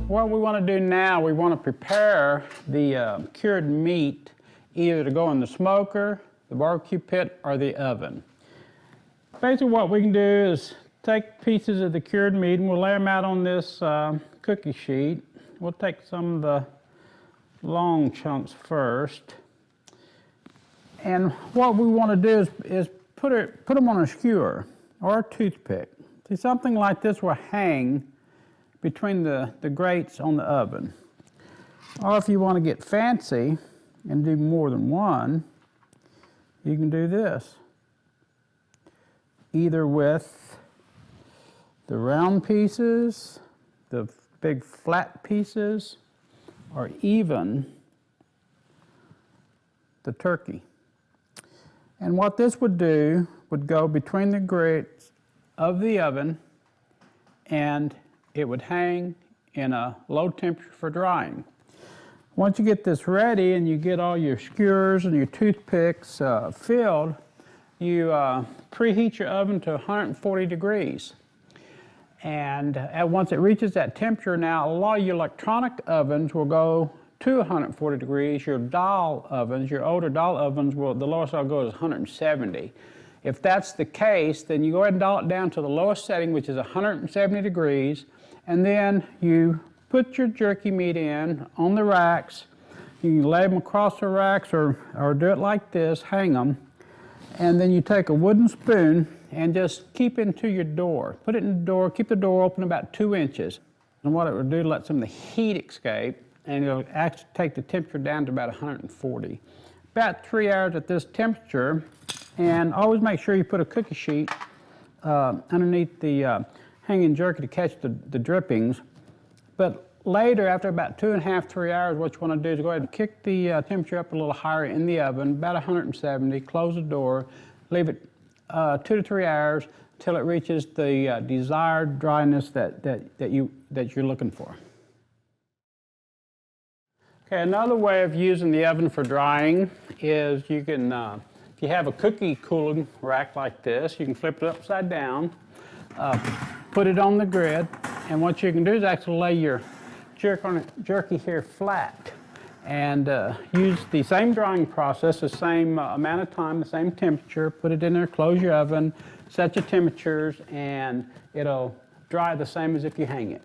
What we want to do now, we want to prepare the cured meat either to go in the smoker, the barbecue pit, or the oven. Basically what we can do is take pieces of the cured meat and we'll lay them out on this cookie sheet. We'll take some of the long chunks first. And what we want to do is put them on a skewer or a toothpick. See, something like this will hang between the grates on the oven. Or if you want to get fancy and do more than one, you can do this. Either with the round pieces, the big flat pieces, or even the turkey. And what this would do would go between the grates of the oven, and it would hang in a low temperature for drying. Once you get this ready and you get all your skewers and your toothpicks filled, you preheat your oven to 140 degrees. And once it reaches that temperature, now a lot of your electronic ovens will go to 140 degrees. Your dial ovens, your older dial ovens, the lowest I'll go is 170. If that's the case, then you go ahead and dial it down to the lowest setting, which is 170 degrees, and then you put your jerky meat in on the racks. You can lay them across the racks or do it like this, hang them, and then you take a wooden spoon and just keep it into your door. Put it in the door, keep the door open about 2 inches. And what it will do, let some of the heat escape, and it'll actually take the temperature down to about 140. About 3 hours at this temperature, and always make sure you put a cookie sheet underneath the hanging jerky to catch the drippings. But later, after about 2.5, 3 hours, what you want to do is go ahead and kick the temperature up a little higher in the oven, about 170, close the door, leave it 2 to 3 hours till it reaches the desired dryness that you're looking for. Okay, another way of using the oven for drying is you can, if you have a cookie cooling rack like this, you can flip it upside down, put it on the grid, and what you can do is actually lay your jerky here flat and use the same drying process, the same amount of time, the same temperature, put it in there, close your oven, set your temperatures, and it'll dry the same as if you hang it.